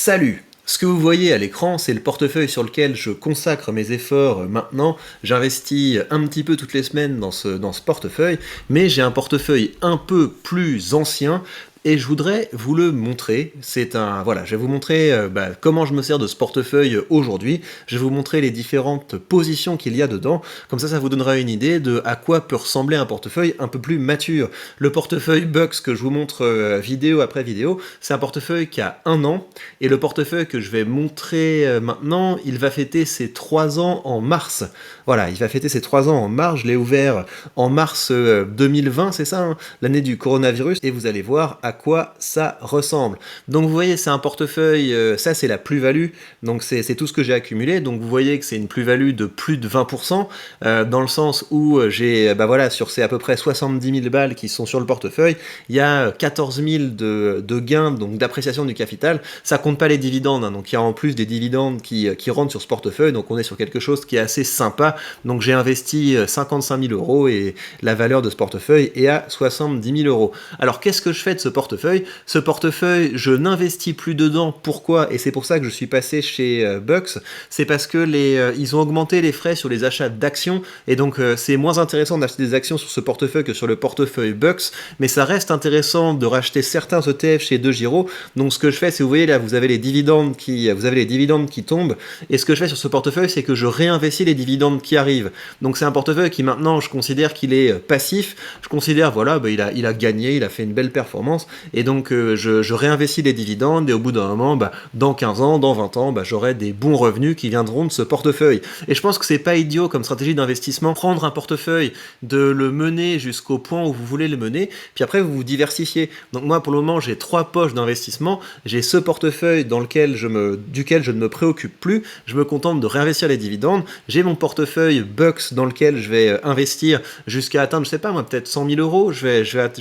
Salut! Ce que vous voyez à l'écran, c'est le portefeuille sur lequel je consacre mes efforts maintenant. J'investis un petit peu toutes les semaines dans ce portefeuille, mais j'ai un portefeuille un peu plus ancien et je voudrais vous le montrer. Voilà, je vais vous montrer comment je me sers de ce portefeuille aujourd'hui. Je vais vous montrer les différentes positions qu'il y a dedans. Comme ça vous donnera une idée de à quoi peut ressembler un portefeuille un peu plus mature. Le portefeuille Bucks que je vous montre vidéo après vidéo, c'est un portefeuille qui a 1 an. Et le portefeuille que je vais montrer maintenant, il va fêter ses 3 ans en mars. Voilà, il va fêter ses 3 ans en mars. Je l'ai ouvert en mars 2020, c'est ça, hein, l'année du coronavirus. Et vous allez voir à quoi ça ressemble. Donc vous voyez, c'est un portefeuille, ça c'est la plus-value, donc c'est tout ce que j'ai accumulé. Donc vous voyez que c'est une plus-value de plus de 20%, dans le sens où j'ai, sur ces à peu près 70 000 balles qui sont sur le portefeuille, il y a 14 000 de gains, donc d'appréciation du capital. Ça compte pas les dividendes, hein, donc il y a en plus des dividendes qui rentrent sur ce portefeuille, donc on est sur quelque chose qui est assez sympa. Donc j'ai investi 55 000 euros et la valeur de ce portefeuille est à 70 000 euros. Alors qu'est-ce que je fais de ce portefeuille? Ce portefeuille, je n'investis plus dedans. Pourquoi? Et c'est pour ça que je suis passé chez Bucks. C'est parce que ils ont augmenté les frais sur les achats d'actions, et donc c'est moins intéressant d'acheter des actions sur ce portefeuille que sur le portefeuille Bucks, mais ça reste intéressant de racheter certains ETF chez DeGiro. Donc ce que je fais, c'est, vous voyez là, vous avez les dividendes qui tombent, et ce que je fais sur ce portefeuille, c'est que je réinvestis les dividendes qui arrivent. Donc c'est un portefeuille qui maintenant, je considère qu'il est passif. Je considère, voilà, il a gagné, il a fait une belle performance, et donc je réinvestis les dividendes, et au bout d'un moment, dans 15 ans, dans 20 ans, j'aurai des bons revenus qui viendront de ce portefeuille. Et je pense que c'est pas idiot comme stratégie d'investissement, prendre un portefeuille, de le mener jusqu'au point où vous voulez le mener, puis après vous vous diversifiez. Donc moi pour le moment j'ai 3 poches d'investissement. J'ai ce portefeuille duquel je ne me préoccupe plus, je me contente de réinvestir les dividendes. J'ai mon portefeuille Bucks dans lequel je vais investir jusqu'à atteindre, je sais pas moi, peut-être 100 000 euros. Je vais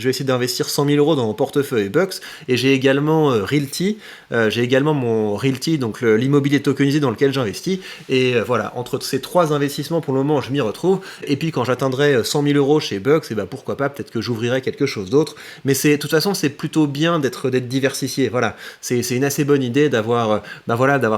essayer d'investir 100 000 euros dans mon portefeuille Bucks. Et j'ai également Realty, j'ai également mon Realty, donc l'immobilier tokenisé dans lequel j'investis. Et voilà, entre ces 3 investissements pour le moment, je m'y retrouve. Et puis quand j'atteindrai 100 000 euros chez Bucks, et pourquoi pas, peut-être que j'ouvrirai quelque chose d'autre. Mais de toute façon, c'est plutôt bien d'être diversifié. Voilà, c'est une assez bonne idée d'avoir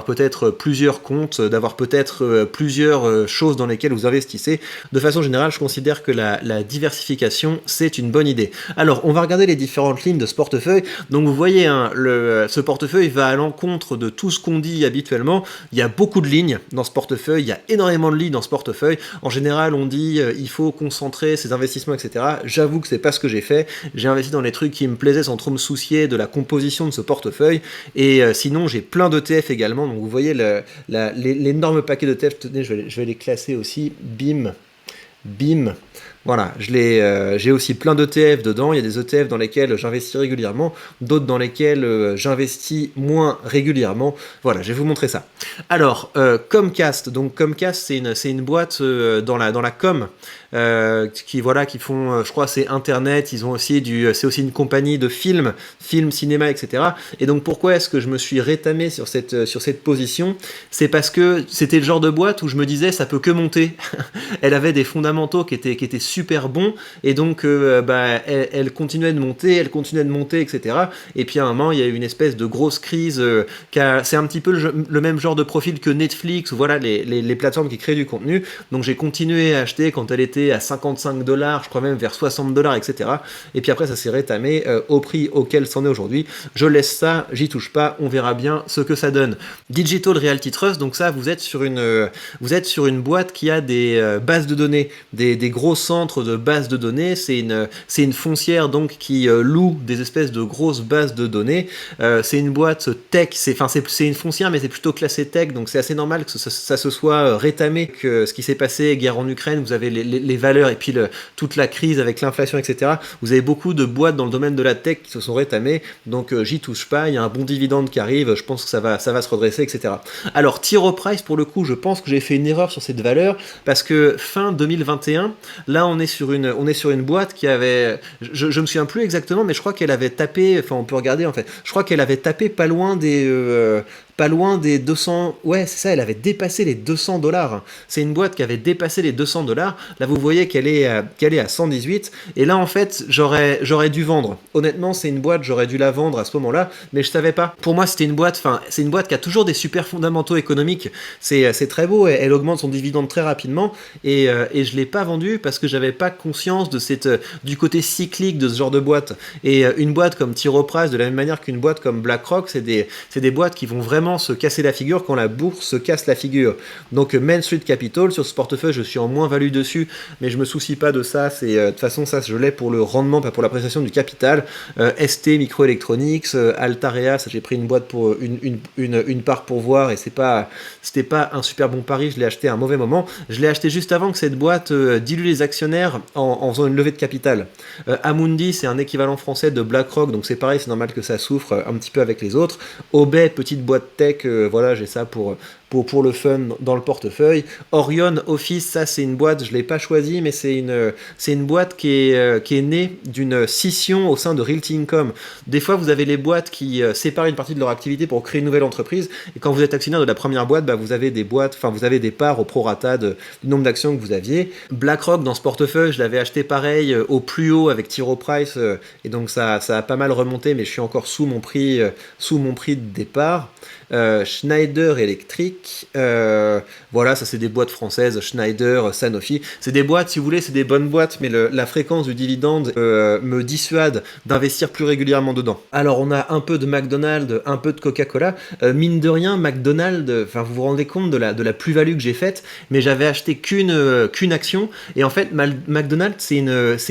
peut-être plusieurs comptes, d'avoir peut-être plusieurs choses dans lesquelles vous investissez. De façon générale, je considère que la diversification, c'est une bonne idée. Alors, on va regarder les différentes lignes de ce portefeuille. Donc vous voyez, hein, ce portefeuille va à l'encontre de tout ce qu'on dit habituellement. Il y a beaucoup de lignes dans ce portefeuille, il y a énormément de lignes dans ce portefeuille. En général, on dit il faut concentrer ses investissements, etc. J'avoue que c'est pas ce que j'ai fait. J'ai investi dans les trucs qui me plaisaient sans trop me soucier de la composition de ce portefeuille. Et sinon, j'ai plein d'ETF également. Donc vous voyez l'énorme paquet d'ETF. Tenez, je vais les classer aussi. Bim. Voilà, j'ai aussi plein d'ETF dedans. Il y a des ETF dans lesquels j'investis régulièrement, d'autres dans lesquels j'investis moins régulièrement. Voilà, je vais vous montrer ça. Alors, Comcast. Donc Comcast, c'est une boîte dans la com qui font, je crois, c'est Internet. Ils ont aussi c'est aussi une compagnie de films, cinéma, etc. Et donc pourquoi est-ce que je me suis rétamé sur cette position? C'est parce que c'était le genre de boîte où je me disais ça peut que monter. Elle avait des fondamentaux qui étaient super bons, et donc elle continuait de monter, etc. Et puis à un moment, il y a eu une espèce de grosse crise. C'est un petit peu le même genre de profil que Netflix, ou voilà, les plateformes qui créent du contenu. Donc j'ai continué à acheter quand elle était à 55 $, je crois même vers 60 $, etc. Et puis après, ça s'est rétamé au prix auquel c'en est aujourd'hui. Je laisse ça, j'y touche pas, on verra bien ce que ça donne. Digital Realty Trust, donc ça, vous êtes sur une boîte qui a des bases de données, des gros centres de bases de données. C'est une foncière donc qui loue des espèces de grosses bases de données. C'est une boîte tech, c'est une foncière, mais c'est plutôt classé tech, donc c'est assez normal que ça se soit rétamé, que ce qui s'est passé, guerre en Ukraine, vous avez les valeurs, et puis toute la crise avec l'inflation, etc. Vous avez beaucoup de boîtes dans le domaine de la tech qui se sont rétamées, donc j'y touche pas. Il y a un bon dividende qui arrive, je pense que ça va se redresser, etc. Alors, T. Rowe Price, pour le coup, je pense que j'ai fait une erreur sur cette valeur, parce que fin 2021, là on est sur une boîte qui avait, je me souviens plus exactement, mais je crois qu'elle avait tapé, enfin on peut regarder en fait, je crois qu'elle avait tapé pas loin des pas loin des 200... Ouais, c'est ça, elle avait dépassé les 200 $. C'est une boîte qui avait dépassé les 200 $. Là, vous voyez qu'elle est à 118. Et là, en fait, j'aurais dû vendre. Honnêtement, c'est une boîte, j'aurais dû la vendre à ce moment-là, mais je savais pas. Pour moi, c'était une boîte, c'est une boîte qui a toujours des super fondamentaux économiques. C'est très beau, elle augmente son dividende très rapidement. Et je l'ai pas vendue parce que j'avais pas conscience de du côté cyclique de ce genre de boîte. Et une boîte comme T. Rowe Price, de la même manière qu'une boîte comme BlackRock, c'est des boîtes qui vont vraiment se casser la figure quand la bourse se casse la figure. Donc Main Street Capital, sur ce portefeuille, je suis en moins-value dessus, mais je me soucie pas de ça. De toute façon, ça, je l'ai pour le rendement, pas pour l'appréciation du capital. ST Microelectronics, Altarea, ça, j'ai pris une boîte pour une part pour voir, et c'était pas un super bon pari, je l'ai acheté à un mauvais moment. Je l'ai acheté juste avant que cette boîte dilue les actionnaires en faisant une levée de capital. Amundi, c'est un équivalent français de BlackRock, donc c'est pareil, c'est normal que ça souffre un petit peu avec les autres. Obey, petite boîte tech, voilà, j'ai ça pour le fun dans le portefeuille. Orion Office, ça c'est une boîte, je ne l'ai pas choisie, mais c'est une boîte qui est née d'une scission au sein de Realty Income. Des fois, vous avez les boîtes qui séparent une partie de leur activité pour créer une nouvelle entreprise, et quand vous êtes actionnaire de la première boîte, bah, vous avez vous avez des parts au prorata du nombre d'actions que vous aviez. BlackRock, dans ce portefeuille, je l'avais acheté pareil au plus haut avec T. Rowe Price, et donc ça a pas mal remonté, mais je suis encore sous mon prix de départ. Schneider Electric, voilà, ça c'est des boîtes françaises, Schneider, Sanofi, c'est des boîtes, si vous voulez, c'est des bonnes boîtes, mais la fréquence du dividende me dissuade d'investir plus régulièrement dedans. Alors on a un peu de McDonald's, un peu de Coca-Cola, mine de rien, McDonald's, enfin vous vous rendez compte de la plus-value que j'ai faite, mais j'avais acheté qu'une action, et en fait McDonald's c'est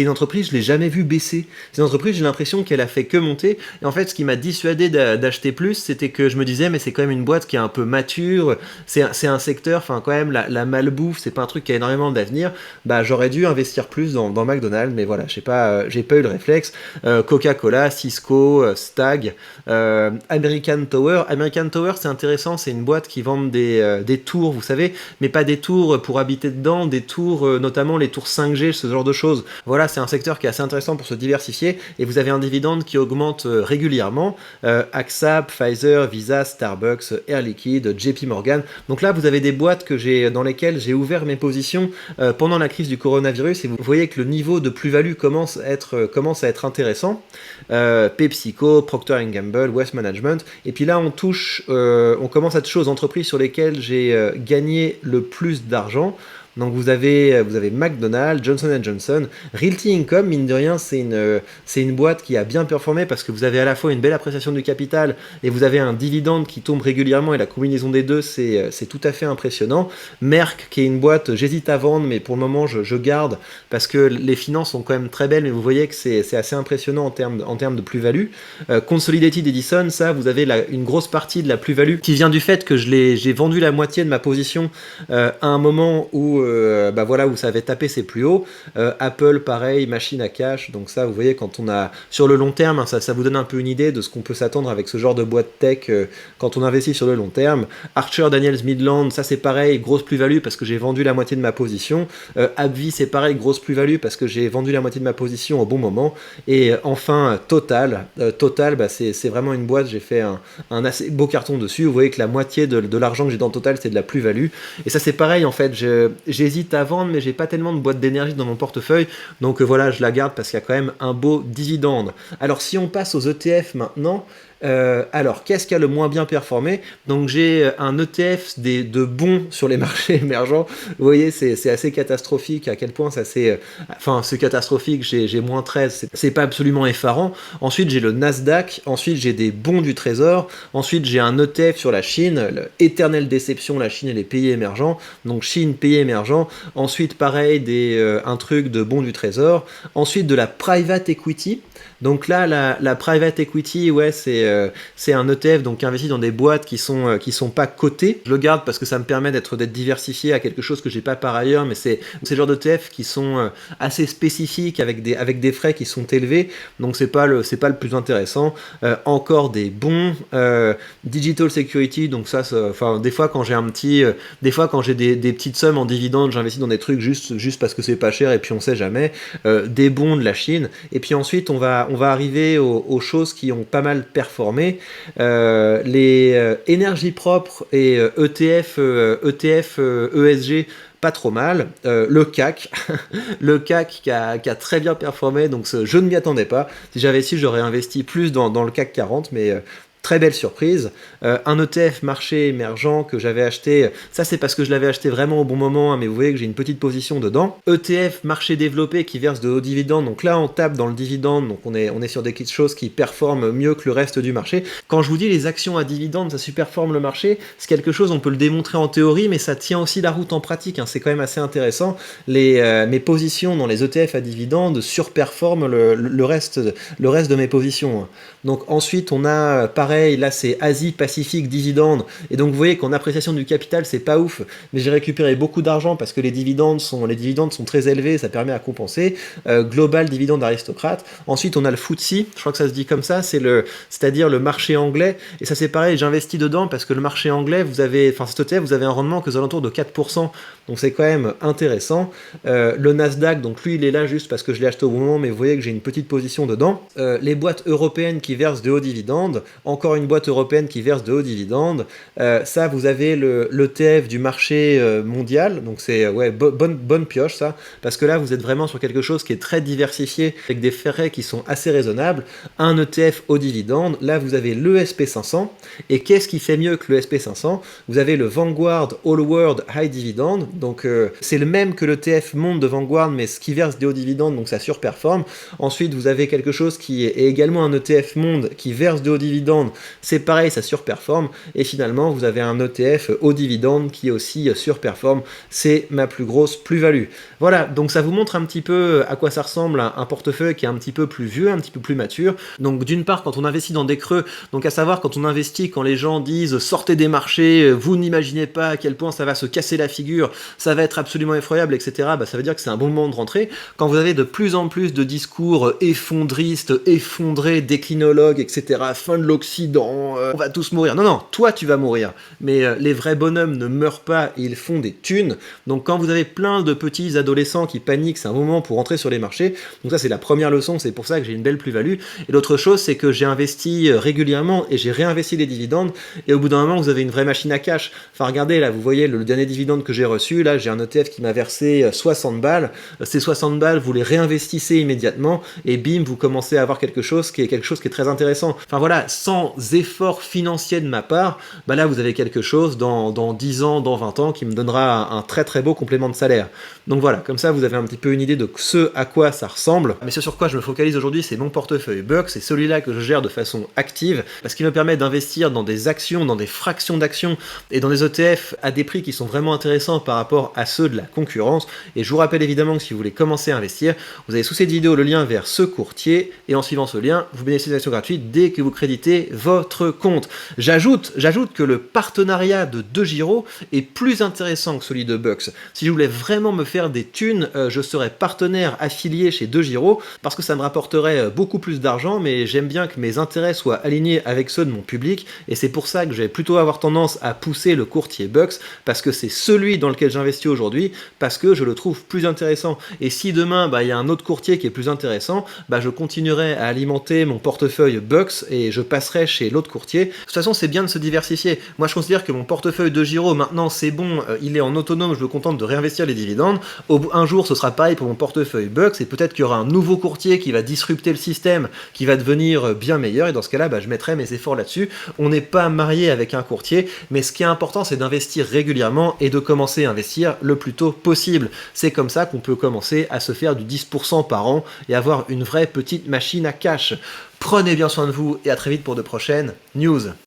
une entreprise, je l'ai jamais vu baisser, c'est une entreprise, j'ai l'impression qu'elle a fait que monter, et en fait ce qui m'a dissuadé d'acheter plus, c'était que je me disais, mais c'est quand même une boîte qui est un peu mature, c'est un secteur, enfin quand même la malbouffe, c'est pas un truc qui a énormément d'avenir, bah j'aurais dû investir plus dans McDonald's, mais voilà, j'ai pas eu le réflexe. Coca-Cola, Cisco, Stag, American Tower, c'est intéressant, c'est une boîte qui vend des tours, vous savez, mais pas des tours pour habiter dedans, des tours, notamment les tours 5G, ce genre de choses. Voilà, c'est un secteur qui est assez intéressant pour se diversifier, et vous avez un dividende qui augmente régulièrement. AXA, Pfizer, Visa, Starbucks, Air Liquide, JP Morgan. Donc là, vous avez des boîtes dans lesquelles j'ai ouvert mes positions pendant la crise du coronavirus, et vous voyez que le niveau de plus-value commence à être intéressant. PepsiCo, Procter & Gamble, Wealth Management. Et puis là, on commence à toucher aux entreprises sur lesquelles j'ai gagné le plus d'argent. Donc vous avez McDonald's, Johnson & Johnson, Realty Income, mine de rien, c'est une boîte qui a bien performé parce que vous avez à la fois une belle appréciation du capital et vous avez un dividende qui tombe régulièrement, et la combinaison des deux, c'est tout à fait impressionnant. Merck, qui est une boîte, j'hésite à vendre, mais pour le moment je garde parce que les finances sont quand même très belles, mais vous voyez que c'est assez impressionnant en termes de plus-value. Consolidated Edison, ça, vous avez une grosse partie de la plus-value qui vient du fait que j'ai vendu la moitié de ma position à un moment où où ça avait tapé ses plus hauts. Apple, pareil, machine à cash. Donc ça, vous voyez, quand on a sur le long terme, hein, ça vous donne un peu une idée de ce qu'on peut s'attendre avec ce genre de boîte tech quand on investit sur le long terme. Archer Daniels Midland, ça c'est pareil, grosse plus-value parce que j'ai vendu la moitié de ma position. AbbVie, c'est pareil, grosse plus-value parce que j'ai vendu la moitié de ma position au bon moment. Et enfin, Total, c'est vraiment une boîte, j'ai fait un assez beau carton dessus. Vous voyez que la moitié de l'argent que j'ai dans Total, c'est de la plus-value. Et ça c'est pareil, en fait, j'hésite à vendre, mais j'ai pas tellement de boîtes d'énergie dans mon portefeuille, donc voilà, je la garde parce qu'il y a quand même un beau dividende. Alors si on passe aux ETF maintenant, alors qu'est-ce qui a le moins bien performé? Donc j'ai un ETF de bons sur les marchés émergents. Vous voyez, c'est assez catastrophique à quel point c'est catastrophique. J'ai moins 13, c'est pas absolument effarant. Ensuite j'ai le Nasdaq, ensuite j'ai des bons du Trésor, ensuite j'ai un ETF sur la Chine, éternelle déception, la Chine et les pays émergents. Donc Chine, pays émergents. Ensuite pareil, un truc de bons du Trésor. Ensuite de la private equity. Donc là, la private equity, ouais, c'est un ETF donc qui investit dans des boîtes qui sont pas cotées. Je le garde parce que ça me permet d'être diversifié à quelque chose que j'ai pas par ailleurs, mais c'est le genre d'ETF qui sont assez spécifiques avec des frais qui sont élevés, donc c'est pas le plus intéressant. Encore des bons digital security, donc ça, des fois quand j'ai des petites sommes en dividendes, j'investis dans des trucs juste parce que c'est pas cher et puis on sait jamais. Des bons de la Chine, et puis ensuite on va on va arriver aux choses qui ont pas mal performé. Les énergies propres et ETF ESG, pas trop mal. Le CAC, le CAC qui a très bien performé, donc je ne m'y attendais pas. Si j'avais su, j'aurais investi plus dans le CAC 40, mais très belle surprise. Un ETF marché émergent que j'avais acheté, ça c'est parce que je l'avais acheté vraiment au bon moment, hein, mais vous voyez que j'ai une petite position dedans. ETF marché développé qui verse de hauts dividendes, donc là on tape dans le dividende, donc on est sur des choses qui performent mieux que le reste du marché. Quand je vous dis les actions à dividendes, ça superforme le marché, c'est quelque chose, on peut le démontrer en théorie, mais ça tient aussi la route en pratique, hein, c'est quand même assez intéressant. Mes positions dans les ETF à dividendes surperforment le reste de mes positions, hein. Donc ensuite on a pareil, là c'est Asie-Pacifique dividendes, et donc vous voyez qu'en appréciation du capital c'est pas ouf, mais j'ai récupéré beaucoup d'argent parce que les dividendes sont très élevés, ça permet à compenser. Global dividende aristocrate. Ensuite on a le FTSE, je crois que ça se dit comme ça, c'est-à-dire le marché anglais, et ça c'est pareil, j'investis dedans parce que le marché anglais, vous avez un rendement que aux alentours de 4%, donc c'est quand même intéressant. Le Nasdaq, donc lui il est là juste parce que je l'ai acheté au bon moment, mais vous voyez que j'ai une petite position dedans. Les boîtes européennes qui versent de hauts dividendes, encore une boîte européenne qui verse de hauts dividendes. Ça, vous avez l'ETF du marché mondial, donc c'est bonne pioche ça, parce que là vous êtes vraiment sur quelque chose qui est très diversifié, avec des frais qui sont assez raisonnables. Un ETF aux dividendes, là vous avez le SP500, et qu'est-ce qui fait mieux que le SP500? Vous avez le Vanguard All World High Dividend, donc c'est le même que l'ETF monde de Vanguard, mais ce qui verse des hauts dividendes, donc ça surperforme. Ensuite vous avez quelque chose qui est également un ETF monde qui verse de hauts dividendes, c'est pareil, ça surperforme, et finalement vous avez un ETF aux dividendes qui aussi surperforme, c'est ma plus grosse plus-value. Voilà, donc ça vous montre un petit peu à quoi ça ressemble un portefeuille qui est un petit peu plus vieux, un petit peu plus mature. Donc d'une part, quand on investit dans des creux, donc à savoir quand on investit, quand les gens disent sortez des marchés, vous n'imaginez pas à quel point ça va se casser la figure, ça va être absolument effroyable, etc., ça veut dire que c'est un bon moment de rentrer. Quand vous avez de plus en plus de discours effondristes, effondrés, déclinologues, etc., fin de l'Occident, on va tous mourir. Non, toi tu vas mourir, mais les vrais bonhommes ne meurent pas, ils font des thunes. Donc quand vous avez plein de petits adolescents qui paniquent, c'est un moment pour rentrer sur les marchés. Donc ça c'est la première leçon, c'est pour ça que j'ai une belle plus-value. Et l'autre chose, c'est que j'ai investi régulièrement et j'ai réinvesti les dividendes, et au bout d'un moment vous avez une vraie machine à cash. Enfin regardez là, vous voyez le dernier dividende que j'ai reçu, là j'ai un ETF qui m'a versé 60 balles, ces 60 balles vous les réinvestissez immédiatement, et bim, vous commencez à avoir quelque chose qui est très intéressant. Enfin voilà, sans effort financier de ma part, là vous avez quelque chose dans 10 ans, dans 20 ans, qui me donnera un très très beau complément de salaire. Donc voilà, comme ça vous avez un petit peu une idée de ce à quoi ça ressemble. Mais ce sur quoi je me focalise aujourd'hui, c'est mon portefeuille Bucks, c'est celui-là que je gère de façon active, parce qu'il me permet d'investir dans des actions, dans des fractions d'actions, et dans des ETF à des prix qui sont vraiment intéressants par rapport à ceux de la concurrence. Et je vous rappelle évidemment que si vous voulez commencer à investir, vous avez sous cette vidéo le lien vers ce courtier, et en suivant ce lien, vous bénéficiez d'actions gratuites dès que vous créditez votre compte. J'ajoute que le partenariat de DeGiro est plus intéressant que celui de Bucks. Si je voulais vraiment me faire des thunes, je serais partenaire affilié chez DeGiro, parce que ça me rapporterait beaucoup plus d'argent, mais j'aime bien que mes intérêts soient alignés avec ceux de mon public, et c'est pour ça que je vais plutôt avoir tendance à pousser le courtier Bucks, parce que c'est celui dans lequel j'investis aujourd'hui, parce que je le trouve plus intéressant. Et si demain il y a un autre courtier qui est plus intéressant, je continuerai à alimenter mon portefeuille Bucks et je passerai chez l'autre courtier. De toute façon, c'est bien de se diversifier. Moi, je considère que mon portefeuille DeGiro, maintenant, c'est bon, il est en autonome, je me contente de réinvestir les dividendes. Un jour, ce sera pareil pour mon portefeuille Bucks, et peut-être qu'il y aura un nouveau courtier qui va disrupter le système, qui va devenir bien meilleur, et dans ce cas-là, je mettrai mes efforts là-dessus. On n'est pas marié avec un courtier, mais ce qui est important, c'est d'investir régulièrement et de commencer à investir le plus tôt possible. C'est comme ça qu'on peut commencer à se faire du 10% par an et avoir une vraie petite machine à cash. Prenez bien soin de vous et à très vite pour de prochaines news.